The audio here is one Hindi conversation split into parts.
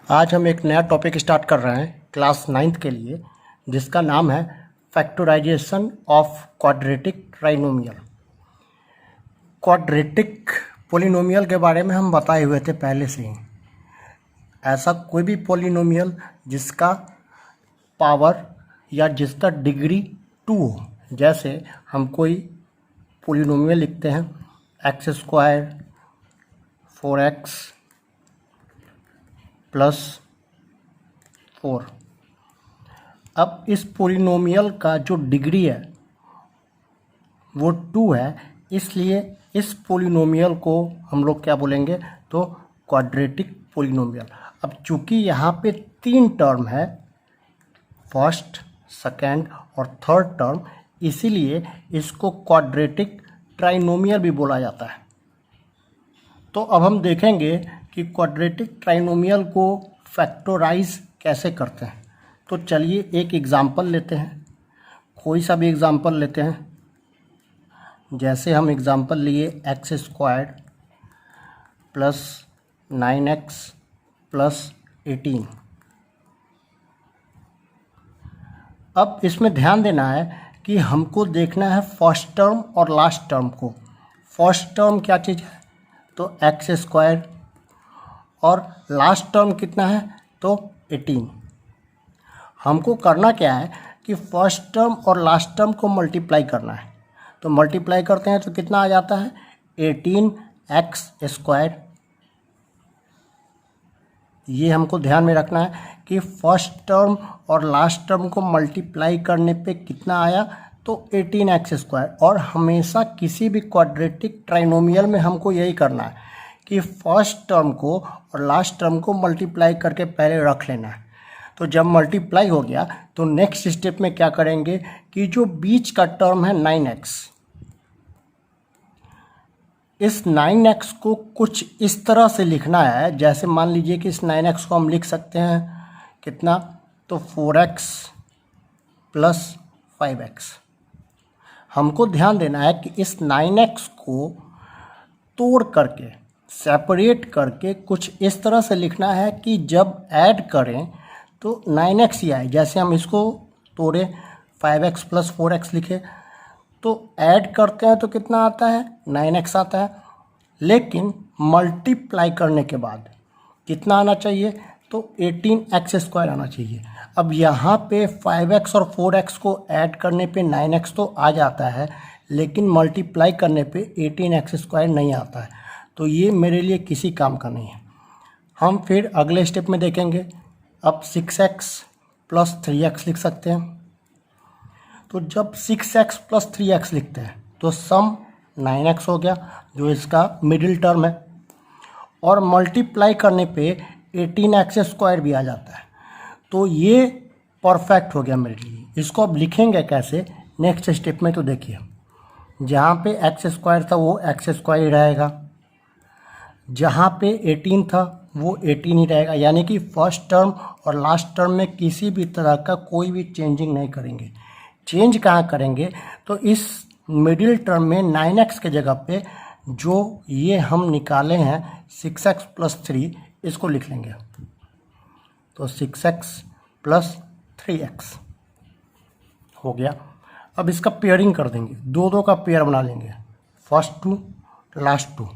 आज हम एक नया टॉपिक स्टार्ट कर रहे हैं क्लास 9th के लिए, जिसका नाम है factorization of quadratic trinomial. Quadratic polynomial के बारे में हम बताए हुए थे पहले से ही। ऐसा कोई भी पोलिनोमियल जिसका पावर या जिसका डिग्री 2 हो, जैसे हम कोई पोलिनोमियल लिखते हैं x² 4x प्लस 4। अब इस पोलिनोमियल का जो डिग्री है वो 2 है, इसलिए इस पोलिनोमियल को हम लोग क्या बोलेंगे, तो क्वाड्रेटिक पोलिनोमियल। अब चूंकि यहाँ पे 3 टर्म है, फर्स्ट, सेकेंड और थर्ड टर्म, इसीलिए इसको क्वाड्रेटिक ट्राइनोमियल भी बोला जाता है। तो अब हम देखेंगे कि क्वाड्रेटिक ट्राइनोमियल को फैक्टराइज कैसे करते हैं। तो चलिए एक एग्ज़ाम्पल लेते हैं, कोई सा भी एग्ज़ाम्पल लेते हैं। जैसे हम एग्ज़ाम्पल लिए x² प्लस 9x प्लस 18। अब इसमें ध्यान देना है कि हमको देखना है फर्स्ट टर्म और लास्ट टर्म को। फर्स्ट टर्म क्या चीज़ है, तो x² और लास्ट टर्म कितना है, तो 18। हमको करना क्या है कि फर्स्ट टर्म और लास्ट टर्म को मल्टीप्लाई करना है। तो मल्टीप्लाई करते हैं तो कितना आ जाता है, 18x²। ये हमको ध्यान में रखना है कि फर्स्ट टर्म और लास्ट टर्म को मल्टीप्लाई करने पे कितना आया, तो 18x²। और हमेशा किसी भी क्वाड्रेटिक ट्राइनोमियल में हमको यही करना है कि फर्स्ट टर्म को और लास्ट टर्म को मल्टीप्लाई करके पहले रख लेना है। तो जब मल्टीप्लाई हो गया तो नेक्स्ट स्टेप में क्या करेंगे कि जो बीच का टर्म है 9x, इस 9x को कुछ इस तरह से लिखना है। जैसे मान लीजिए कि इस 9x को हम लिख सकते हैं कितना, तो 4x प्लस 5x। हमको ध्यान देना है कि इस 9x को तोड़ करके, सेपरेट करके कुछ इस तरह से लिखना है कि जब ऐड करें तो 9x ही आए। जैसे हम इसको तोड़े 5x प्लस 4x लिखे, तो ऐड करते हैं तो कितना आता है, 9x आता है। लेकिन मल्टीप्लाई करने के बाद कितना आना चाहिए, तो 18x² आना चाहिए। अब यहाँ पे 5x और 4x को ऐड करने पे 9x तो आ जाता है, लेकिन मल्टीप्लाई करने पे 18x² नहीं आता है। तो ये मेरे लिए किसी काम का नहीं है। हम फिर अगले स्टेप में देखेंगे। अब 6x प्लस 3x लिख सकते हैं। तो जब 6x प्लस 3x लिखते हैं तो सम 9x हो गया, जो इसका मिडिल टर्म है, और मल्टीप्लाई करने पे 18x² भी आ जाता है। तो ये परफेक्ट हो गया मेरे लिए। इसको अब लिखेंगे कैसे नेक्स्ट स्टेप में, तो देखिए जहाँ पे x² था वो x² ही रहेगा, जहाँ पे 18 था वो 18 ही रहेगा। यानी कि फर्स्ट टर्म और लास्ट टर्म में किसी भी तरह का कोई भी चेंजिंग नहीं करेंगे। चेंज कहाँ करेंगे, तो इस मिडिल टर्म में 9x के जगह पे जो ये हम निकाले हैं 6x प्लस 3, इसको लिख लेंगे। तो 6x प्लस 3x हो गया। अब इसका पेयरिंग कर देंगे, दो का पेयर बना लेंगे, फर्स्ट 2 लास्ट 2।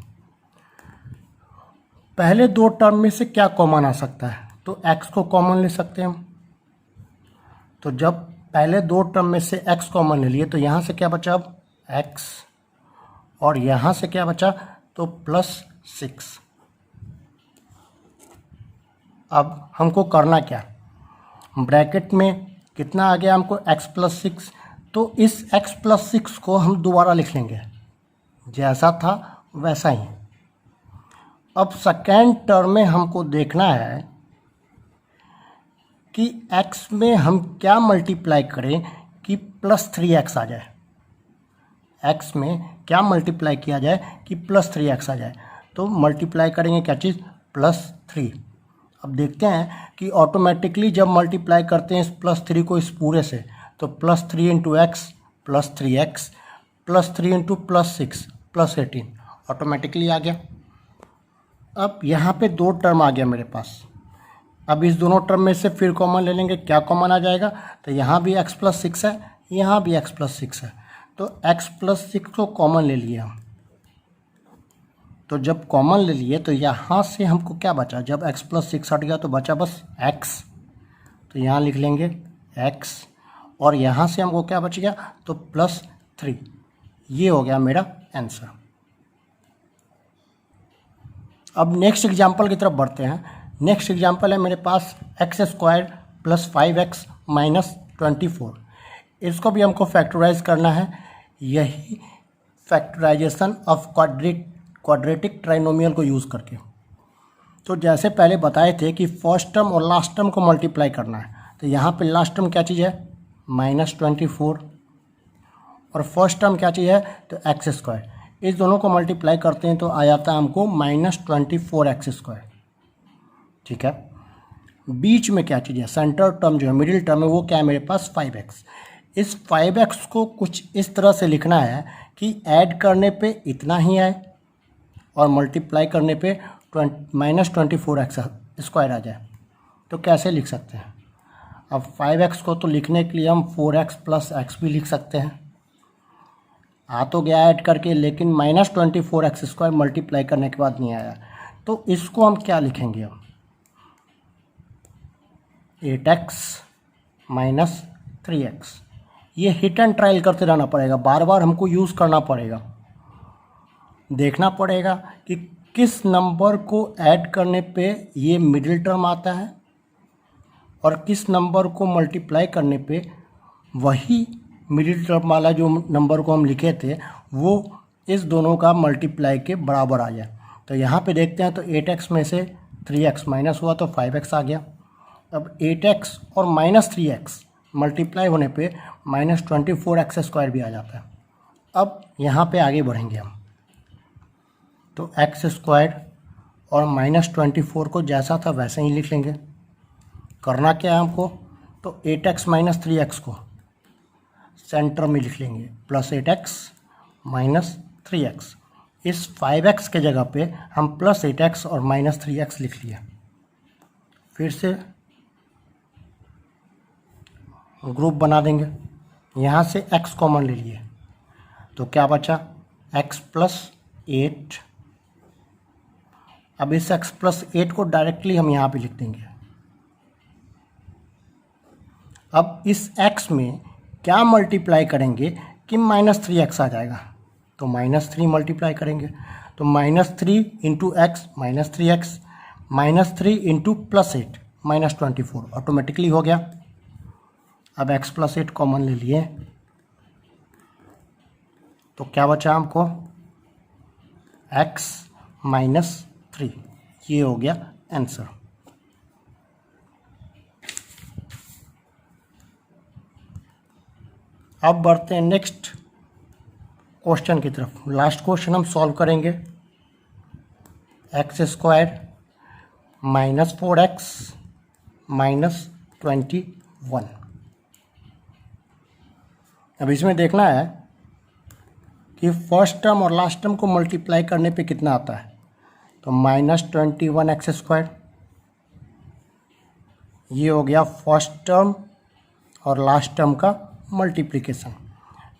पहले 2 टर्म में से क्या कॉमन आ सकता है, तो x को कॉमन ले सकते हैं हम। तो जब पहले 2 टर्म में से x कॉमन ले लिए तो यहाँ से क्या बचा, अब x, और यहाँ से क्या बचा, तो प्लस 6। अब हमको करना क्या, ब्रैकेट में कितना आ गया हमको, x प्लस 6। तो इस x प्लस 6 को हम दोबारा लिख लेंगे, जैसा था वैसा ही। अब सेकेंड टर्म में हमको देखना है कि x में हम क्या मल्टीप्लाई करें कि प्लस 3x आ जाए। x में क्या मल्टीप्लाई किया जाए कि प्लस 3x आ जाए। तो मल्टीप्लाई करेंगे क्या चीज़, प्लस 3। अब देखते हैं कि ऑटोमेटिकली जब मल्टीप्लाई करते हैं इस प्लस 3 को इस पूरे से, तो plus 3 into x plus 3x plus 3 into plus 6 plus 18 automatically आ गया। अब यहाँ पे 2 टर्म आ गया मेरे पास, अब इस दोनों टर्म में से फिर कॉमन ले लेंगे, क्या कॉमन आ जाएगा, तो यहाँ भी x+6 है, यहाँ भी x+6 है, तो x+6 को कॉमन ले लिए हम। तो जब कॉमन ले लिए तो यहाँ से हमको क्या बचा, जब x+6 हट गया तो बचा बस x, तो यहाँ लिख लेंगे x, और यहाँ से हमको क्या बच गया, तो +3। ये हो गया मेरा आंसर। अब नेक्स्ट एग्जाम्पल की तरफ बढ़ते हैं। नेक्स्ट एग्जाम्पल है मेरे पास x² + 5x - 24। इसको भी हमको फैक्टराइज करना है, यही फैक्टराइजेशन ऑफ क्वाड्रेटिक ट्राइनोमियल को यूज़ करके। तो जैसे पहले बताए थे कि फर्स्ट टर्म और लास्ट टर्म को मल्टीप्लाई करना है, तो यहाँ पे लास्ट टर्म क्या चीज़ है, -24, और फर्स्ट टर्म क्या चीज़ है, तो x²। इस दोनों को मल्टीप्लाई करते हैं तो आ जाता है हमको -24x²। ठीक है, बीच में क्या चीज़ है, सेंटर टर्म जो है, मिडिल टर्म है, वो क्या है मेरे पास 5x। इस 5x को कुछ इस तरह से लिखना है कि ऐड करने पे इतना ही आए और मल्टीप्लाई करने पे -24x² आ जाए। तो कैसे लिख सकते हैं, अब 5x को तो लिखने के लिए हम 4x + x भी लिख सकते हैं, आ तो गया ऐड करके, लेकिन -24x² मल्टीप्लाई करने के बाद नहीं आया, तो इसको हम क्या लिखेंगे, हम 8x - 3x। ये हिट एंड ट्रायल करते रहना पड़ेगा, बार बार हमको यूज़ करना पड़ेगा, देखना पड़ेगा कि किस नंबर को ऐड करने पे ये मिडिल टर्म आता है और किस नंबर को मल्टीप्लाई करने पे वही मिडिल टर्म वाला जो नंबर को हम लिखे थे वो इस दोनों का मल्टीप्लाई के बराबर आ जाए। तो यहाँ पे देखते हैं, तो 8x में से 3x माइनस हुआ तो 5x आ गया। अब 8x और -3x मल्टीप्लाई होने पे -24x² भी आ जाता है। अब यहाँ पे आगे बढ़ेंगे हम, तो x² और -24 को जैसा था वैसे ही लिख लेंगे। करना क्या है हमको, तो 8x - 3x को सेंटर में लिख लेंगे, +8x - 3x। इस 5x के जगह पे हम +8x और -3x लिख लिए। फिर से ग्रुप बना देंगे, यहाँ से x कॉमन ले लिए तो क्या बचा, x+8। अब इस x+8 को डायरेक्टली हम यहाँ पे लिख देंगे। अब इस x में क्या मल्टीप्लाई करेंगे कि -3x आ जाएगा, तो -3 मल्टीप्लाई करेंगे, तो -3 × x -3x -3 × +8 -24 ऑटोमेटिकली हो गया। अब x+8 कॉमन ले लिए तो क्या बचा हमको, x - 3। ये हो गया आंसर। अब बढ़ते हैं नेक्स्ट क्वेश्चन की तरफ। लास्ट क्वेश्चन हम सॉल्व करेंगे, x² - 4x - 21। अब इसमें देखना है कि फर्स्ट टर्म और लास्ट टर्म को मल्टीप्लाई करने पे कितना आता है, तो -21x²। ये हो गया फर्स्ट टर्म और लास्ट टर्म का मल्टीप्लिकेशन।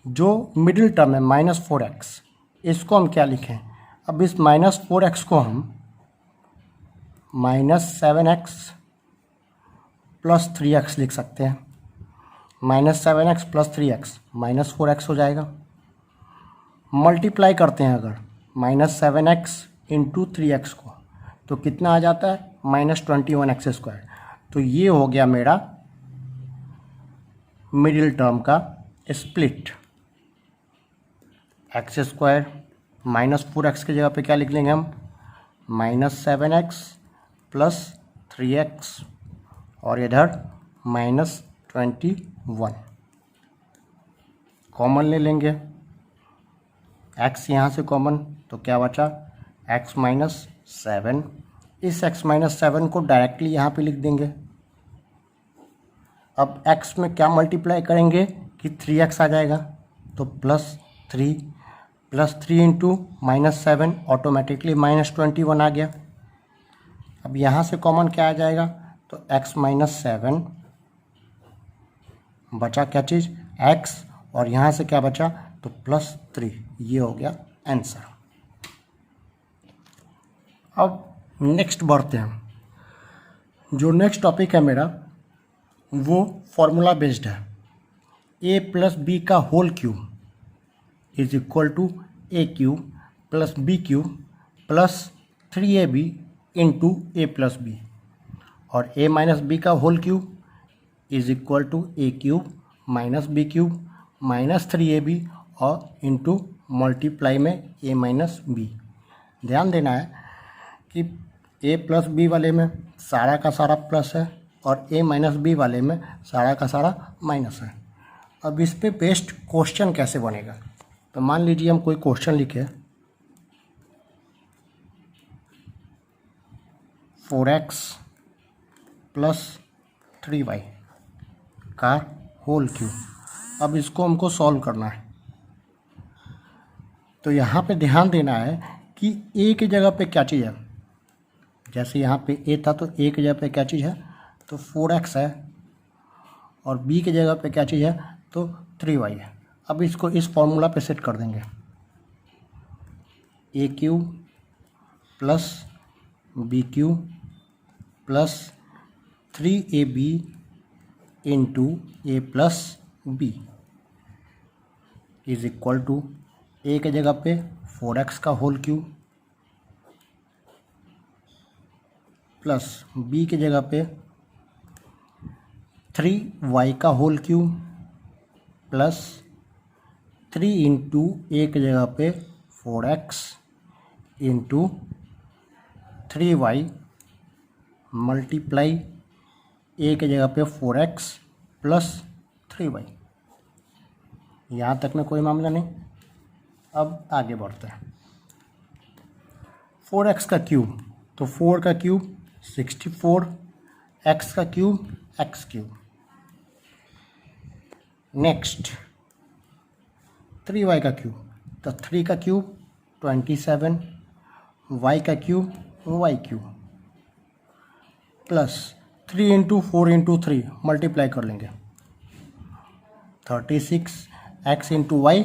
जो मिडिल टर्म है -4x, इसको हम क्या लिखें, अब इस -4x को हम -7x + 3x लिख सकते हैं। -7x + 3x -4x हो जाएगा। मल्टीप्लाई करते हैं अगर -7x × 3x को, तो कितना आ जाता है, -21x²। तो ये हो गया मेरा मिडिल टर्म का स्प्लिट। x² -4x की जगह पे क्या लिख लेंगे हम, -7x + 3x और इधर -21 कॉमन ले लेंगे। x यहाँ से कॉमन, तो क्या बचा, x - 7। इस x - 7 को डायरेक्टली यहाँ पे लिख देंगे। अब x में क्या मल्टीप्लाई करेंगे कि 3x आ जाएगा, तो +3 × -7 ऑटोमेटिकली -21 आ गया। अब यहाँ से कॉमन क्या आ जाएगा, तो x माइनस 7, बचा क्या चीज़ x, और यहाँ से क्या बचा तो +3। ये हो गया आंसर। अब नेक्स्ट बढ़ते हैं। जो नेक्स्ट टॉपिक है मेरा वो फॉर्मूला बेस्ड है। a प्लस बी का whole cube is equal to a cube plus b cube plus 3ab into a plus b, और a माइनस बी का whole cube is equal to a cube minus b cube minus 3ab और इंटू मल्टीप्लाई में a माइनस बी। ध्यान देना है कि a प्लस बी वाले में सारा का सारा प्लस है और a माइनस बी वाले में सारा का सारा माइनस है। अब इस पे बेस्ड क्वेश्चन कैसे बनेगा, तो मान लीजिए हम कोई क्वेश्चन लिखे 4x प्लस 3y का होल क्यूब। अब इसको हमको सॉल्व करना है। तो यहाँ पे ध्यान देना है कि a की जगह पे क्या चीज़ है। जैसे यहाँ पे a था तो a की जगह पे क्या चीज़ है तो 4x है, और b की जगह पे क्या चीज़ है तो 3y है। अब इसको इस फॉर्मूला पे सेट कर देंगे, a cube plus b cube plus 3ab into a plus b is equal to a के जगह पे 4x का होल क्यूब प्लस बी की जगह पे 3y का होल क्यूब प्लस 3 इंटू ए की जगह पे 4x इंटू 3y मल्टीप्लाई ए की जगह पे 4x प्लस 3y। यहाँ तक में कोई मामला नहीं। अब आगे बढ़ते हैं। 4x का क्यूब, तो 4 का क्यूब 64, x का cube x cube. Next 3y का क्यूब, तो 3 का क्यूब 27, y का cube y cube plus 3 into 4 into 3 multiply कर लेंगे 36, x into y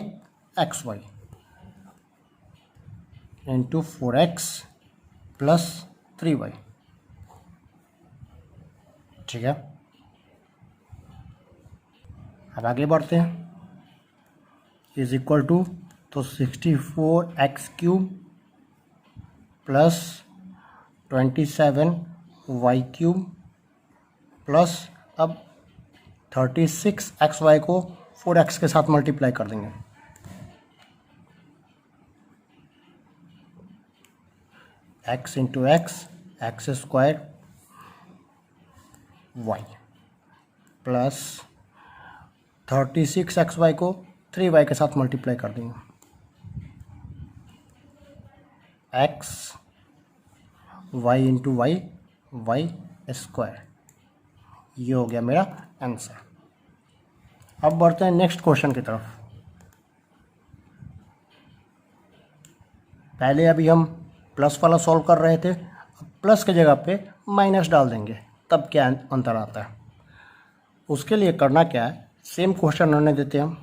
x y into 4x plus 3y। ठीक है, अब आगे बढ़ते हैं। इज इक्वल टू, तो 64x cube plus 27y cube plus अब 36xy को 4x के साथ मल्टीप्लाई कर देंगे, x into x square y plus 36xy को 3y के साथ मल्टीप्लाई कर देंगे, x y into y square. ये हो गया मेरा आंसर। अब बढ़ते हैं नेक्स्ट क्वेश्चन की तरफ। पहले अभी हम प्लस वाला सॉल्व कर रहे थे, अब प्लस की जगह पे माइनस डाल देंगे, तब क्या अंतर आता है। उसके लिए करना क्या है, सेम क्वेश्चन होने देते हैं हम।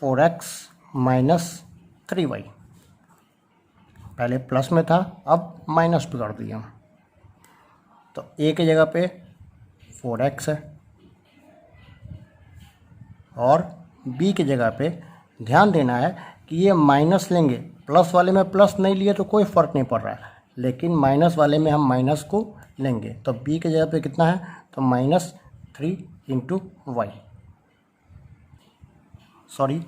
4x माइनस 3y, पहले प्लस में था अब माइनस पे कर दिया हम, तो a की जगह पे 4x है और b की जगह पे ध्यान देना है कि ये माइनस लेंगे, प्लस वाले में प्लस नहीं लिए तो कोई फ़र्क नहीं पड़ रहा है, लेकिन माइनस वाले में हम माइनस को लेंगे, तो b की जगह पे कितना है तो -3 इंटू वाई। सॉरी,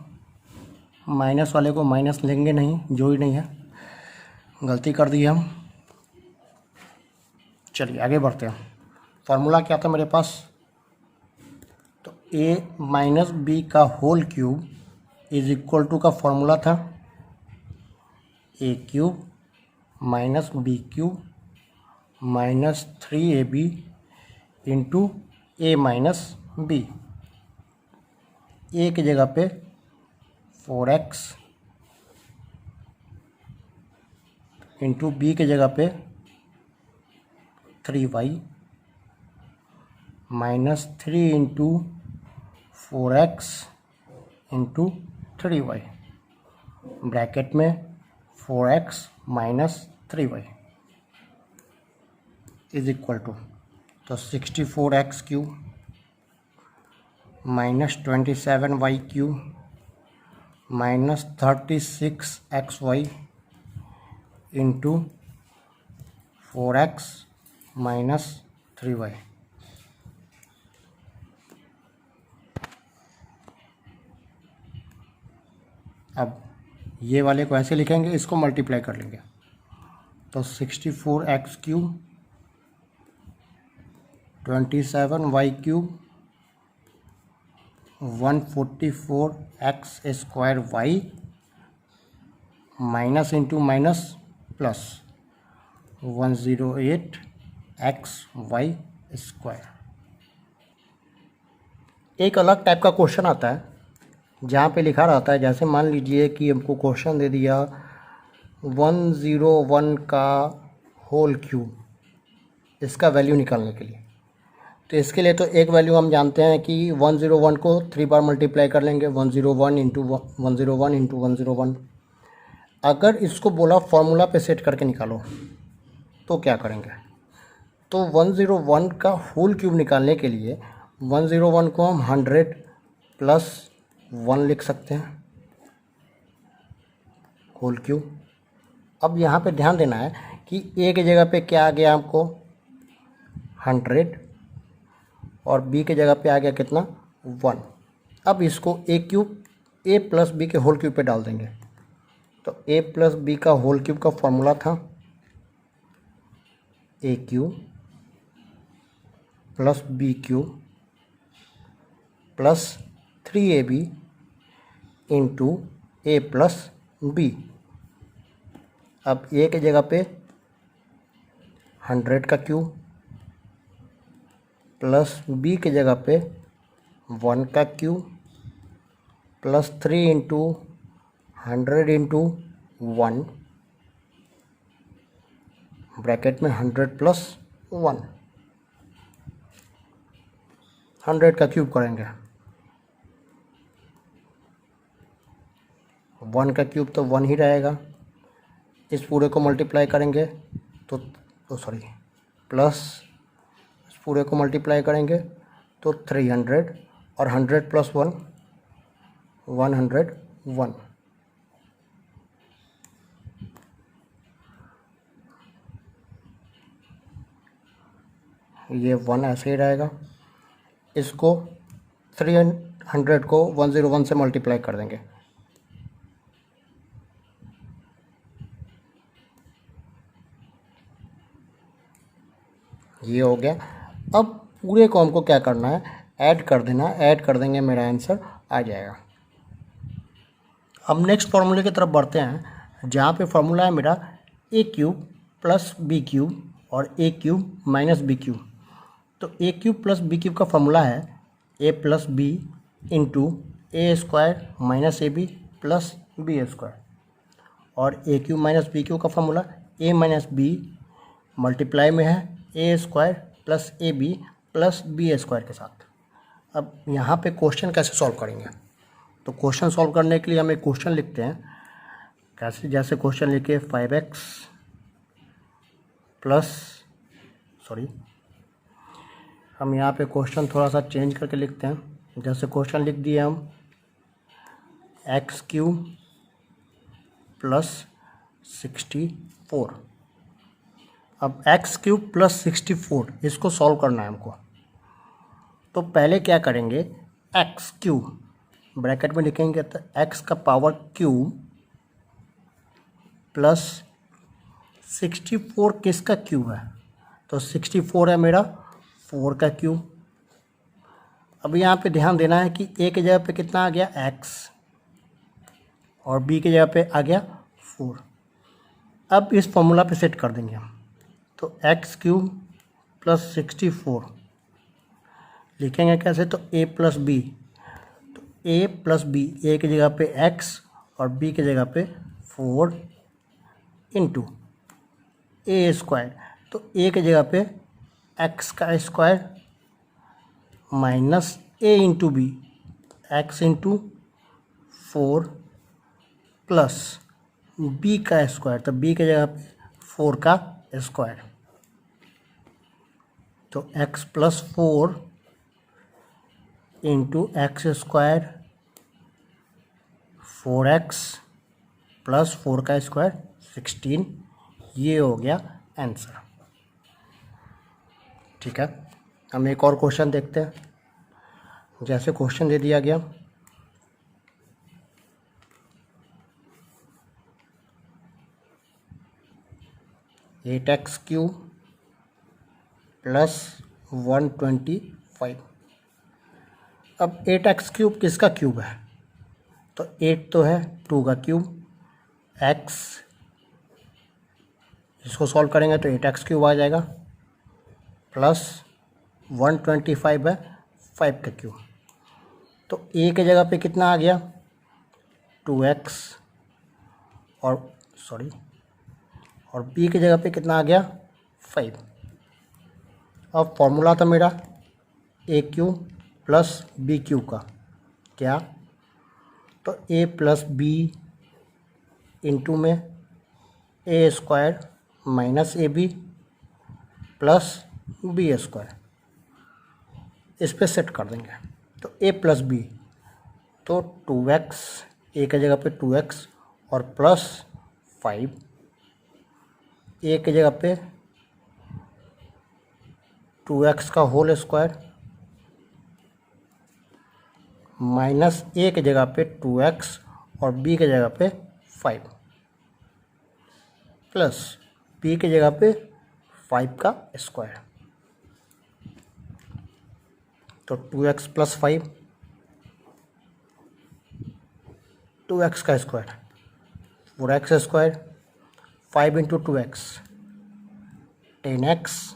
माइनस वाले को माइनस लेंगे नहीं, जो ही नहीं है, गलती कर दी हम। चलिए आगे बढ़ते हैं। फार्मूला क्या था मेरे पास, तो a माइनस बी का whole cube is equal to का फॉर्मूला था a cube minus b cube minus 3ab into a minus b. a की जगह पे 4x इंटू बी की जगह पे 3y -3 into 4x into 3y, bracket में 4x minus 3y is equal to, तो 64x³ minus 27y³ minus 36xy into 4x minus 3y। अब ये वाले को ऐसे लिखेंगे, इसको मल्टीप्लाई कर लेंगे, तो 64x³ 27y³ 144x² minus into minus plus 108xy²। एक अलग टाइप का क्वेश्चन आता है जहाँ पे लिखा रहता है, जैसे मान लीजिए कि हमको क्वेश्चन दे दिया 101 का होल क्यूब, इसका वैल्यू निकालने के लिए। तो इसके लिए तो एक वैल्यू हम जानते हैं कि 101 को 3 बार मल्टीप्लाई कर लेंगे, 101 इंटू 101 इंटू 101। अगर इसको बोला फॉर्मूला पे सेट करके निकालो तो क्या करेंगे? तो 101 का होल क्यूब निकालने के लिए 101 को हम 100 प्लस 1 लिख सकते हैं, होल क्यूब। अब यहाँ पे ध्यान देना है कि ए की जगह पे क्या आ गया हमको 100 और बी के जगह पे आ गया कितना 1। अब इसको a cube a plus b के होल क्यूब पे डाल देंगे। तो ए प्लस बी का होल क्यूब का फॉर्मूला था a cube plus b cube plus 3ab into a plus b. अब ए के जगह पे 100 का क्यूब प्लस बी के जगह पे 1 का cube plus 3 into 100 into 1 bracket में 100 प्लस 1, 100 का क्यूब करेंगे, 1 का क्यूब तो 1 ही रहेगा। इस पूरे को मल्टीप्लाई करेंगे तो प्लस इस पूरे को मल्टीप्लाई करेंगे तो 300 और 100 प्लस 1 101। ये 1 ऐसे ही रहेगा। इसको 300 को 101 से मल्टीप्लाई कर देंगे, ये हो गया। अब पूरे को हमको क्या करना है, ऐड कर देना, ऐड कर देंगे, मेरा आंसर आ जाएगा। अब नेक्स्ट फार्मूले की तरफ बढ़ते हैं, जहाँ पे फार्मूला है मेरा a cube plus b cube और a cube minus b cube. तो a cube plus b cube का फार्मूला है a plus b into a square minus a b plus b square, और a cube minus b cube का formula a minus b multiply में है a square plus a b plus b square के साथ। अब यहाँ पे क्वेश्चन कैसे सॉल्व करेंगे? तो क्वेश्चन सॉल्व करने के लिए हम एक क्वेश्चन लिखते हैं, कैसे? जैसे क्वेश्चन लिखे 5x प्लस हम यहाँ पे क्वेश्चन थोड़ा सा चेंज करके लिखते हैं। जैसे क्वेश्चन लिख दिए हम x³ प्लस 64। अब x³ प्लस 64 इसको सॉल्व करना है हमको। तो पहले क्या करेंगे, x³ ब्रैकेट में लिखेंगे तो x का पावर क्यूब प्लस 64 किसका क्यूब है? तो 64 है मेरा 4 का क्यूब। अब यहाँ पे ध्यान देना है कि a की जगह पे कितना आ गया x और b की जगह पे आ गया 4। अब इस फॉर्मूला पे सेट कर देंगे हम। तो x³ प्लस 64 लिखेंगे कैसे? तो a प्लस बी, तो a प्लस बी, a की जगह पे x और b की जगह पे 4 इंटू ए स्क्वायर। तो a की जगह पे x का square minus a into b, x into 4 plus b का स्क्वायर, तो बी की जगह पे 4 का स्क्वायर, तो x plus 4 into x square 4x plus 4 का स्क्वायर 16, ये हो गया आंसर। ठीक है, हम एक और क्वेश्चन देखते हैं। जैसे क्वेश्चन दे दिया गया, एट एक्स क्यूब प्लस 125। अब 8x क्यूब किसका क्यूब है? तो 8 तो है 2 का क्यूब, x इसको सॉल्व करेंगे तो 8x क्यूब आ जाएगा, प्लस 125 है 5 का क्यूब। तो a के जगह पे कितना आ गया? 2x, और b की जगह पे कितना आ गया? 5। अब फॉर्मूला था मेरा a cube plus b cube का, क्या? तो a प्लस बी इंटू में a square minus a b plus b square, इस पर सेट कर देंगे। तो a प्लस बी, तो 2x, ए की जगह पे 2x और प्लस 5, ए की जगह पे 2x का होल स्क्वायर माइनस ए की जगह पे 2x और बी की जगह पे 5 प्लस बी की जगह पे 5 का स्क्वायर, तो 2x प्लस 5, 2x का square 4x square, 5 into 2x 10x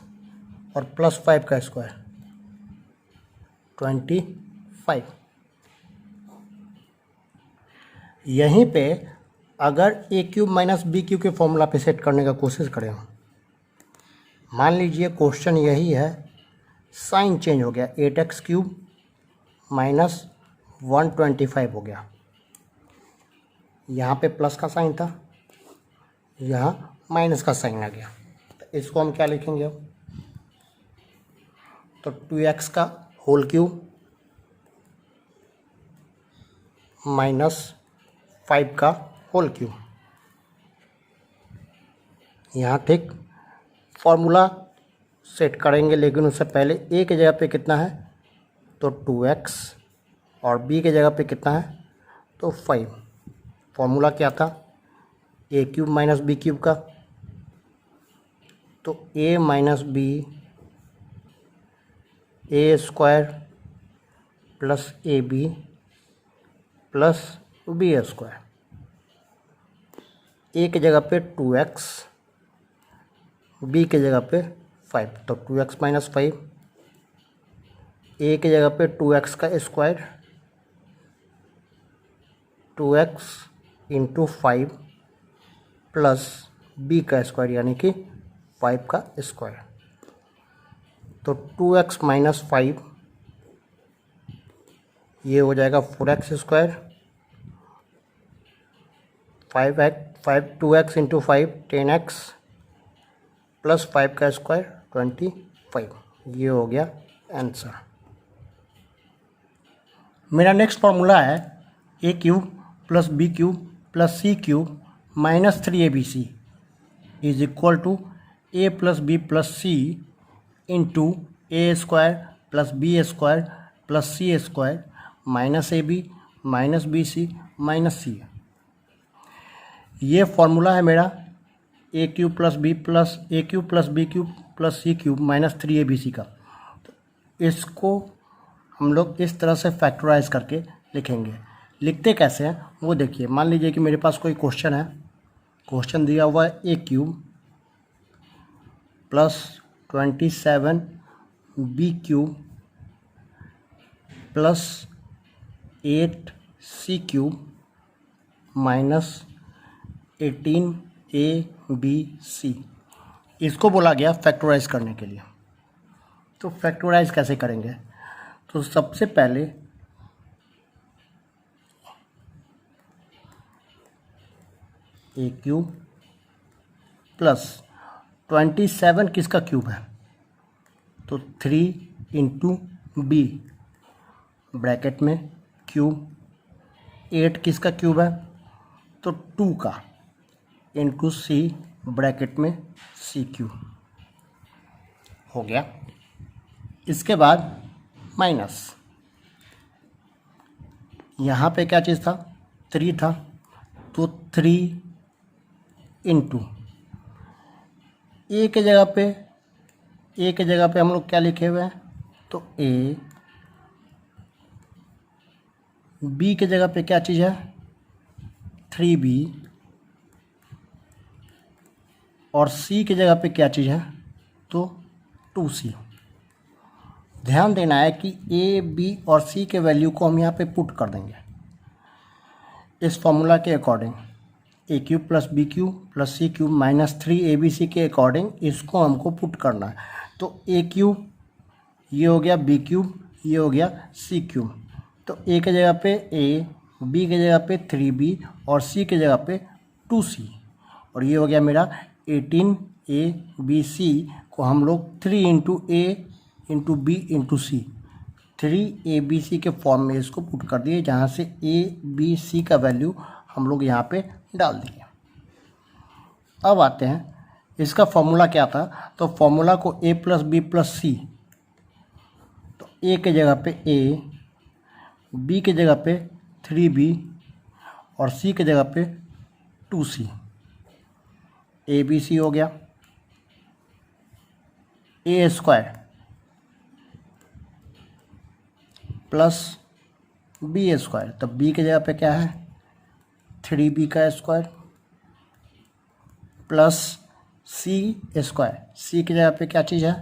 और प्लस 5 का स्क्वायर 25। यहीं पे अगर ए क्यूब माइनस बी क्यूब के फॉर्मूला पे सेट करने का कोशिश करें, मान लीजिए क्वेश्चन यही है, साइन चेंज हो गया, 8x क्यूब माइनस 125 हो गया, यहाँ पे प्लस का साइन था, यहाँ माइनस का साइन आ गया, तो इसको हम क्या लिखेंगे अब? तो 2x का होल क्यूब माइनस 5 का होल क्यूब, यहाँ ठीक फॉर्मूला सेट करेंगे, लेकिन उससे पहले ए की जगह पे कितना है? तो 2x और बी की जगह पे कितना है? तो 5। फॉर्मूला क्या था? A cube minus b cube का, तो a minus b a square plus a b plus b square, a की जगह पे 2x, बी की जगह पे 5, तो 2x माइनस 5, ए की जगह पे 2x का square, 2x into 5 plus b का स्क्वायर यानी कि 5 का स्क्वायर, तो 2x माइनस 5 ये हो जाएगा 4x square, 2x into 5 10x plus 5 का स्क्वायर 25, ये हो गया आंसर। मेरा नेक्स्ट फार्मूला है a cube plus b cube plus c cube minus 3abc is equal to a plus b plus c into a square plus b square plus c square minus a b minus b c minus c. ये फॉर्मूला है मेरा a cube plus b cube plus c cube minus 3abc का। तो इसको हम लोग इस तरह से फैक्टराइज करके लिखेंगे। लिखते कैसे हैं वो देखिए। मान लीजिए कि मेरे पास कोई क्वेश्चन है, क्वेश्चन दिया हुआ है a cube plus 27 b cube plus 8 c cube minus 18 a b c, इसको बोला गया फैक्टराइज करने के लिए। तो फैक्टराइज कैसे करेंगे? तो सबसे पहले ए क्यूब प्लस 27 किसका क्यूब है, तो 3 इंटू बी ब्रैकेट में क्यूब, 8 किसका क्यूब है, तो 2 का इंटू सी ब्रैकेट में सी क्यूब हो गया। इसके बाद माइनस, यहाँ पे क्या चीज़ था, 3 था, तो 3 इंटू ए के जगह पे हम लोग क्या लिखे हुए हैं, तो ए, बी के जगह पे क्या चीज़ है, 3b, और सी के जगह पे क्या चीज़ है, तो 2c। ध्यान देना है कि ए, बी और सी के वैल्यू को हम यहाँ पे पुट कर देंगे इस फॉर्मूला के according. A cube plus b cube plus c cube minus 3abc के अकॉर्डिंग इसको हमको पुट करना है। तो ए क्यूब ये हो गया, बी क्यूब ये हो गया, सी क्यूब। तो ए के जगह पे ए, बी के जगह पे 3b और सी के जगह पे 2c, और ये हो गया मेरा 18abc को हम लोग 3 इंटू ए इंटू बी इंटू सी, 3abc के फॉर्म में इसको पुट कर दिए, जहाँ से ए, बी, सी का वैल्यू हम लोग यहाँ पे डाल दिए। अब आते हैं, इसका फॉर्मूला क्या था, तो फॉर्मूला को ए प्लस बी प्लस सी, तो ए के जगह पे ए, बी के जगह पे 3b और सी के जगह पे 2c, ए बी सी हो गया। ए स्क्वायर प्लस बी स्क्वायर, तो बी के जगह पे क्या है, 3b का स्क्वायर प्लस सी स्क्वायर, सी की जगह पे क्या चीज़ है,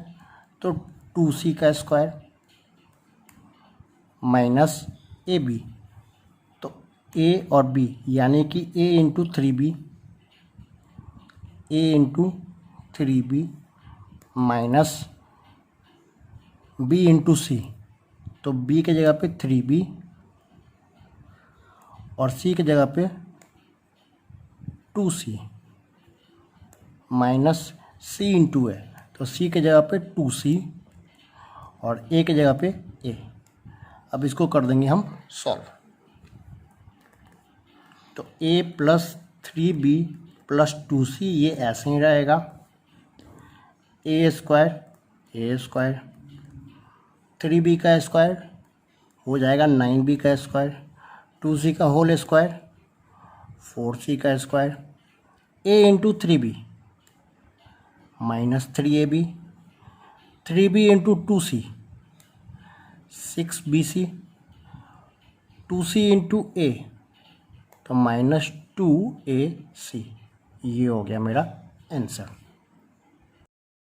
तो 2c का स्क्वायर माइनस ए बी, तो ए और बी यानी कि a into 3b, a into 3b minus b into c, तो बी के जगह पे 3b और सी के जगह पे 2c माइनस सी इंटू ए, तो सी के जगह पे 2c और ए के जगह पे ए। अब इसको कर देंगे हम सॉल्व, तो a plus 3b plus 2c ये ऐसे ही रहेगा, ए स्क्वायर 3b का स्क्वायर हो जाएगा 9b का स्क्वायर, 2c का होल स्क्वायर 4c का square, a into 3b minus 3ab, 3b into 2c 6bc, 2c into a तो माइनस 2ac, ये हो गया मेरा आंसर।